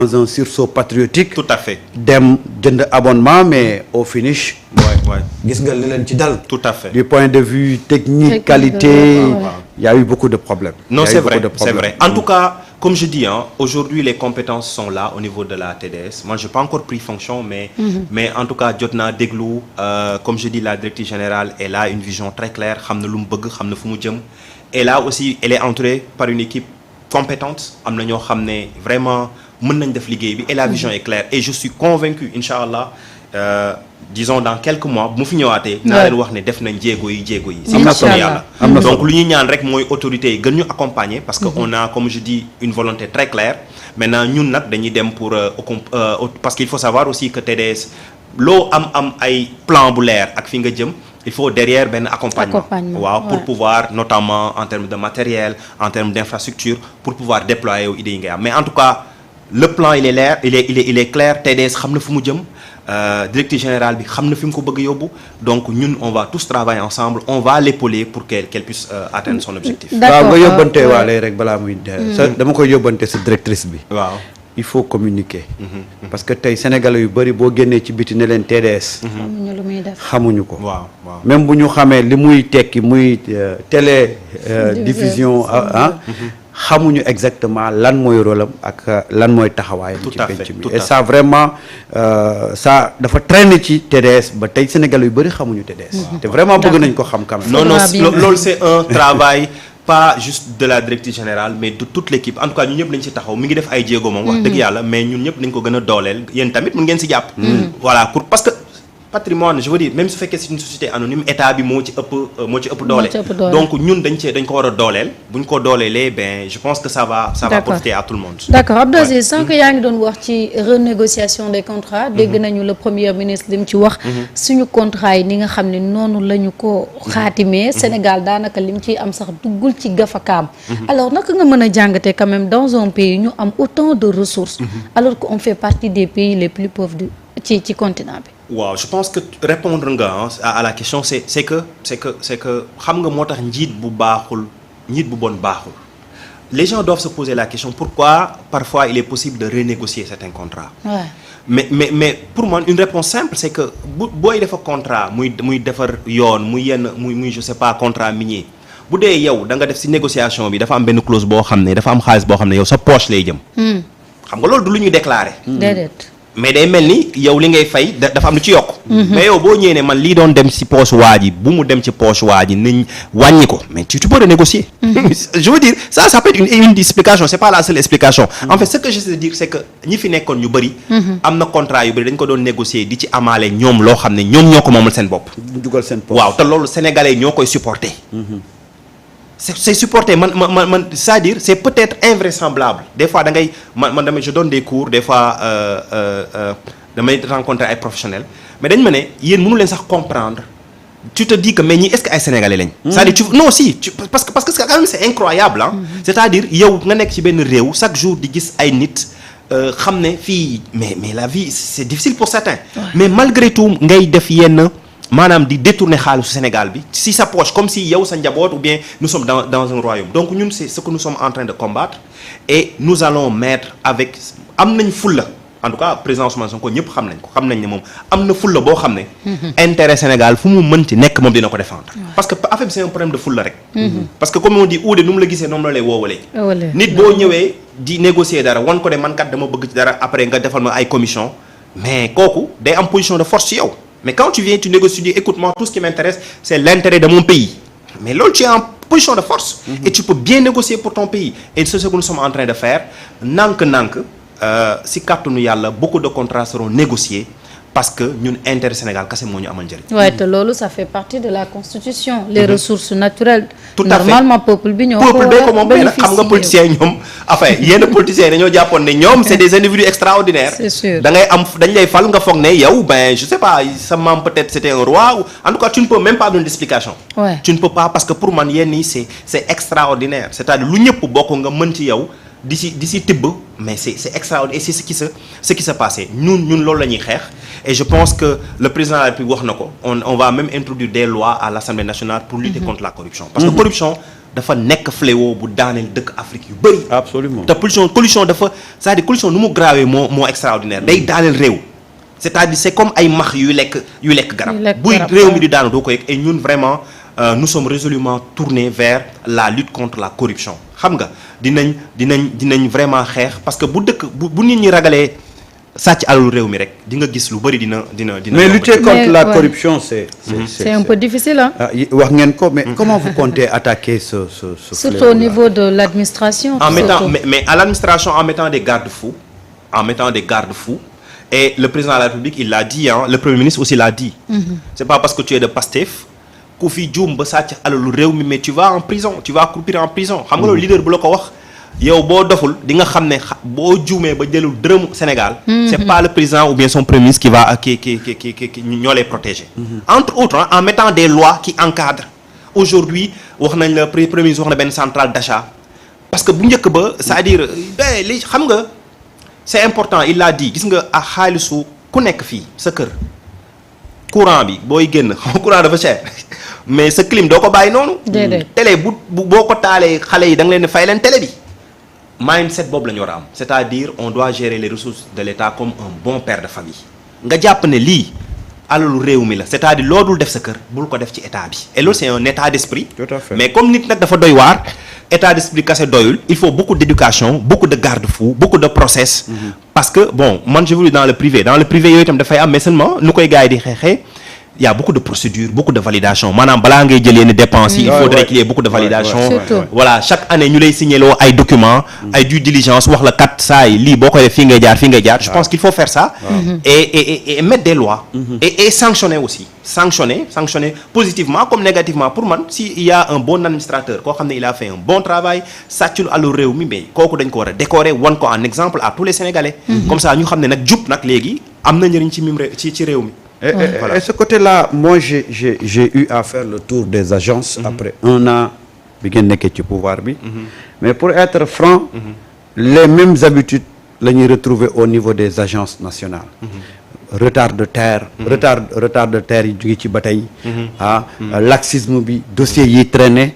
dans un sursaut patriotique. Tout à fait. dem jënd abonnement mais au finish. Ouais. gis nga li leen ci dal. Tout à fait. Du point de vue technique, qualité, il y a eu beaucoup de problèmes. Non, c'est vrai, c'est vrai. En tout cas, comme je dis, aujourd'hui les compétences sont là au niveau de la TDS. Moi, j'ai pas encore pris fonction, mais en tout cas, jotna déglu, comme je dis, la directrice générale, elle a une vision très claire. Xamna lu mu bëgg, xamna fu mu jëm. Et là aussi, elle est entourée par une équipe compétente. Am na ñoo xam ne vraiment mën nañ def liggéey bi et la vision est claire. Et je suis convaincu, Inch'Allah, disons dans quelques mois bu mu fi ñëwaatee. naa leen wax ne def nañ jéego yi. si kàttanu yàlla donc lu ñuy ñaan rek mooy autorités yi gën ñu accompagner. parce que on a comme je dis une volonté très claire. maintenant ñun nag dañuy dem pour parce qu'il faut savoir aussi que TDS loo am ay plan bu leer ak fi nga jëm. il faut derrière benn accompagnement waaw pour pouvoir notamment en termes de matériel en termes d'infrastructure pour pouvoir déployer wu idées yi ngay am mais en tout cas le plan il est clair TDS xam na fu mu jëm directeur général bi xam na fi mu ko bëgg yóbbu donc ñun on va tous travailler ensemble on va l'épauler pour qu'elle puisse atteindre son objectif. waaw nga yóbbante waale rek balaa muy dama koy yóbbante sa directrice bi. waaw il faut communiquer. parce que tey sénégalais yu bëri boo génnee ci biti ne leen TDS. xamuñu lu muy def xamuñu ko. waaw même bu ñu xamee li muy tekki muy télé diffusion xamuñu exactement lan mooy rôle am ak lan mooy taxawaayam ci penc bi et ça vraiment ça dafa traîner ci TDS ba tey sénégalais yu bëri xamuñu TDS. te vraiment bëgg nañ ko xam quand même. non loolu c'est un travail. pas juste de la directrice générale mais de toute l'équipe en tout cas ñun ñëpp nañ ci taxaw mi ngi def ay jéego moom wax dëgg yàlla mais ñun ñëpp nañ ko gën a dooleel yéen tamit mën ngeen si jàpp voilà pour parce que patrimoine je veux dire même su fekkee c'est une société anonyme état bi moo ci ëpp doole donc ñun dañ ko war a dooleel bu ñu ko dooleelee ben je pense que ça va profiter à tout le monde. d'accord Abdou Aziz sànq yaa ngi doon wax ci renégociation des contrats dégg nañu le premier ministre li mu ci wax suñu contrat yi ni nga xam ne noonu la ñu ko xaatimee Sénégal daanaka li mu ciy am sax duggul ci gafakaam alors naka nga mën a jàngatee quand même dans un pays ñu am autant de ressources alors qu'on fait partie des pays les plus pauvres ci continent bi. waaw je pense que répondre nga à la question c'est que xam nga moo tax njiit bu bon baaxul les gens doivent se poser la question pourquoi parfois il est possible de renégocier certains contrats. mais pour moi une réponse simple c'est que booy defar contrat muy defar yoon muy je sais pas contrat minier bu dee yow da nga def ci négociation bi dafa am benn clause boo xam ne dafa am xaalis boo xam ne yow sa poche lay jëm. xam nga loolu du lu ñuy déclarer. déedéet. mais day mel ni yow li ngay fay dafa am lu ci yokk. mais yow boo ñëwee ne man lii doon dem ci poche waa ji bu mu dem ci poche waa ji nañ wàññi ko mais tu peux renégocier. je veux dire ça peut être une explication c'est pas la seule explication. en fait ce que j'essaie de dire c'est que ñi fi nekkoon ñu bëri. am na contrat yu bëri dañ ko doon négocier di ci amaale ñoom loo xam ne ñoom ñoo ko moomal seen bopp. dugal seen poche waaw te loolu sénégalais ñoo koy supporter. c'est supporté man c'est-à-dire c'est peut-être invraisemblable des fois da ngay man je donne des cours des fois damay rencontrer ay professionnels mais dañ ma ne yéen mënu leen sax comprendre tu te dis que mais ñi est-ce que ay sénégalais lañ. c'est-à-dire parce que quand même c'est incroyable c'est-à-dire yow nga nekk ci benn réew chaque jour di gis ay nit xam ne fii mais la vie c'est difficile pour certains. mais malgré tout ngay def yenn. maanaam di détourner xaalisu Sénégal bi si sa poche comme si yow sa njaboot ou bien nous sommes dans un royaume donc ñun c'est ce que nous sommes en train de combattre et nous allons mettre avec am nañ fulla en tout cas président Ousmane Sonko ñëpp xam nañ ne moom am na fulla boo xam ne intérêt Sénégal fu mu mënti nekk moom dina ko défendre parce que affaire bi c'est un problème de fulla rek parce que comme on dit uude nu mu la gisee noonu la lay woowalee nit boo ñëwee di négocier dara wan ko de man kat dama bëgg ci dara après nga defal ma ay commission mais kooku day am position de force ci yow. Mais quand tu viens, tu négocies, tu dis, écoute, moi, tout ce qui m'intéresse, c'est l'intérêt de mon pays. Mais là, tu es en position de force. Et tu peux bien négocier pour ton pays. Et c'est ce que nous sommes en train de faire. Si kàttanu yàlla, beaucoup de contrats seront négociés parce que ñun intérêt Sénégal kese moo ñu amal njëriñ. waaye te loolu ça fait partie de la constitution. les ressources naturelles. tout à fait normalement peuple bi ñoo ko moom mais nag xam nga politiciens yi ñoom enfin yenn politiciens yi dañoo jàppoon ne ñoom c'est des individus extraordinaires. c'est sûr dañ lay fal nga foog ne yow ben je sais pas sa maam peut-être c'était un roi ou en tout cas tu ne peux même pas donner d'explication. tu ne peux pas parce que pour man yenn yi c'est extraordinaire c'est-à-dire lu ñëpp bokk nga mën ci yow. di si tibb mais c'est extraordinaire et c'est ce qui se passait ñun loolu la ñuy xeex et je pense que le président de la République wax na ko on va même introduire des lois à l'Assemblée nationale pour lutter contre la corruption parce que corruption dafa nekk fléau bu daaneel dëkk Afrique yu bëri. absolument te pollution dafa c'est-à-dire pollution nu mu grawee moo extraordinaire day daaneel réew. c'est-à-dire c'est comme ay max yuy lekk garab. buy réew mi di daanu doo ko yëg et ñun vraiment nous sommes résolument tournés vers la lutte contre la corruption xam nga dinañ vraiment xeex parce que bu nit ñi ragalee sàcc alalu réew mi rek di nga gis lu bëri dina. mais lutter contre la corruption c'est un peu difficile hein. wax ngeen ko mais comment vous comptez attaquer ce surtout au niveau de l'administration. mais à l'administration en mettant des garde-fous et le président de la République il l'a dit le premier ministre aussi l'a dit. C'est pas parce que tu es de Pastef ku fi juum ba sàcc alalu réew mi mais tu vas en prison tu vas croupir en prison. xam nga loolu leader bu la ko wax. yow boo doful di nga xam ne boo juumee ba jëlul dërëmu Sénégal. c'est pas le président ou bien son premier ministre qui ñoo lay protéger. entre autres en mettant des lois qui encadrent. aujourd'hui wax nañ la premier ministre wax na benn centrale d'achat parce que bu njëkk ba c'est-à-dire li xam nga c'est important il l'a dit gis nga ak xaalisu ku nekk fii sa kër courant bi booy génn courant dafa cher mais sa clim doo ko bàyyi noonu. télé bu boo ko taalee xale yi da nga leen fay leen télé bi. mindset boobu la ñu war a am c'est-à-dire on doit gérer les ressources de l'État comme un bon père de famille nga jàpp ne lii alalu réew mi la c'est-à-dire loo dul def sa kër bul ko def ci état bi et loolu c'est un état d'esprit. Tout à fait. Mais comme nit nag dafa doy waar état d'esprit kese doyul il faut beaucoup d'éducation beaucoup de garde-fous beaucoup de process. parce que bon man je voulais dans le privé yooyu itam dafay am mais seulement nu koy gars yi di xeexee. Il y a beaucoup de procédures beaucoup de validation maanaam balaa ngay jël yenn dépenses yi il faudrait qu'il y ait beaucoup de validation voilà chaque année ñu lay signaloo ay documents ay due diligence wax la kat saa yi lii boo koy def fii ngay jaar je pense qu'il faut faire ça et mettre des lois et sanctionner aussi sanctionner positivement comme négativement pour man si il y a un bon administrateur koo xam ne il a fait un bon travail sàccul àllu réew mi mais kooku dañ ko war a décorer wan ko en exemple à tous les Sénégalais comme ça ñu xam ne nag jub nag léegi am na njëriñ ci réew mi. Et ce côté-là, moi, j'ai eu à faire le tour des agences après un an bi ngeen nekkee ci pouvoir bi. Mais pour être franc, les mêmes habitudes la ñuy retrouver au niveau des agences nationales. Retard de terre yi jóge ci ba tey. Laxisme bi dossier yi traîné.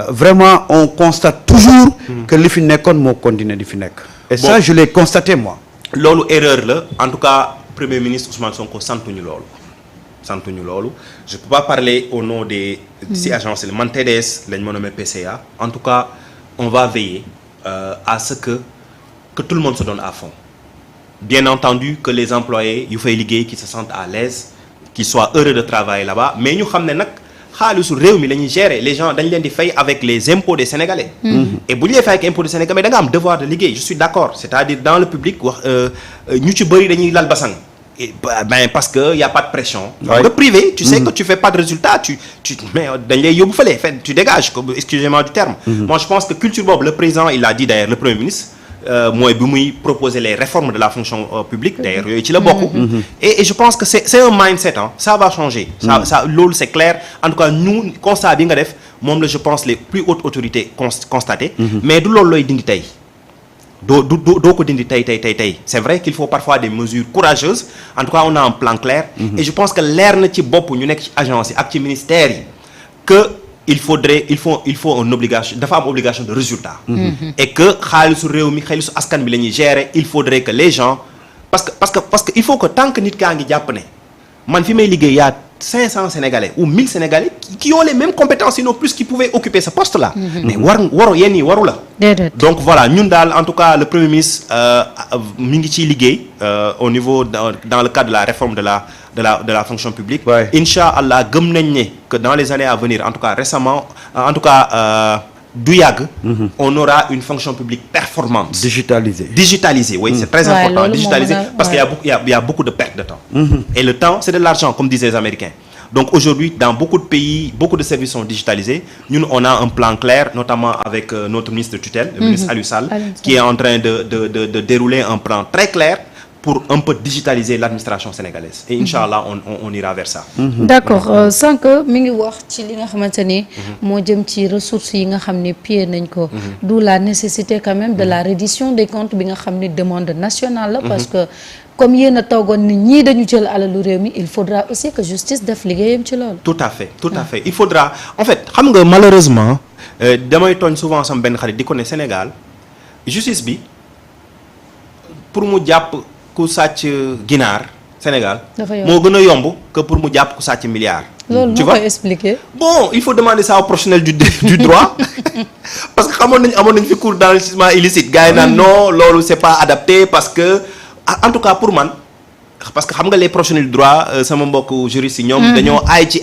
Vraiment, on constate toujours que li fi nekkoon moo continuer di fi nekk. Et ça, je l'ai constaté moi. Loolu erreur la en tout cas. Premier ministre Ousmane Sonko santuñu loolu je peux pas parler au nom des si agences man TDS lañ ma nommé PCA en tout cas on va veiller à ce que tout le monde se donne à fond bien entendu que les employés yu fay liggéey qui se sentent à l'aise qui soient heureux de travailler là-bas mais ñu xam ne nag xaalisu réew mi la ñuy gérer les gens dañ leen di fay avec les impôts des Sénégalais et bu ñu lay fay avec impôts des Sénégalais mais da nga am devoir de liggéey je suis d'accord c'est-à-dire dans le public wax ñu ci bëri dañuy lal basang parce que y a pas de pression dans le privé tu sais que tu fais pas de résultat tu mais dañ lay yóbbu fële tu dégages excusez-moi du terme moi je pense que culture boobu le président il a dit d'ailleurs le premier ministre mooy bi muy proposer les réformes de la fonction publique d'ailleurs yooyu ci la bokk et je pense que c'est un mindset ça va changer ça loolu c'est clair en tout cas nous constat bi nga def moom la je pense les plus hautes autorités constaté mais du loolu looy dindi tey doo ko dindi tey c'est vrai qu'il faut parfois des mesures courageuses en tout cas on a un plan clair et je pense que leer na ci bopp ñu nekk ci agence yi ak ci ministère yi que il faut une obligation dafa am obligation de résultat et que xaalisu réew mi xaalisu askan bi la ñuy gérer il faudrait que les gens parce que il faut que tant que nit kaa ngi jàpp ne man fi may liggéey yaa 500 Sénégalais ou 1000 Sénégalais qui ont les mêmes compétences sinon plus qui pouvaient occuper ce poste-là mais waru yenn yi waru la donc voilà ñun daal en tout cas le Premier ministre mi ngi ciy liggéey au niveau dans le cadre de la réforme de la fonction publique Inch'Allah gëm nañ ne que dans les années à venir en tout cas récemment en tout cas du yàgg on aura une fonction publique performante digitalisée oui c'est très important digitalisée parce qu'il y a beaucoup de perte de temps et le temps c'est de l'argent comme disaient les Américains donc aujourd'hui dans beaucoup de pays beaucoup de services sont digitalisés ñun on a un plan clair notamment avec notre ministre de tutelle le ministre Aliou Sall qui est en train de dérouler un plan très clair pour un peu digitaliser l'administration sénégalaise et Inch'Allah on ira vers ça. D'accord sànq mi ngi wax ci li nga xamante ni moo jëm ci ressources yi nga xam ne pied nañ ko. d'où la nécessité quand même de la reddition des comptes bi nga xam ne demande nationale la. parce que comme yéen a toogoon ni ñii dañu jël alalu réew mi il faudra aussi que justice def liggéeyam ci loolu. tout à fait il faudra en fait xam nga malheureusement damay tooñ souvent sama benn xarit di ko ne Sénégal justice bi pour mu jàpp ku sàcc ginaar Sénégal moo gën a yomb que pour mu jàpp ku sàcc milliard. loolu moo koy expliquer. Bon, il faut demander ça aux professionnels du droit parce que amoon nañ fi cours d'enrichissement illicite gars yi naan non loolu c'est pas adapté parce que en tout cas pour man parce que xam nga les professionnels du droit sama mbokk juristes yi ñoom dañoo aay ci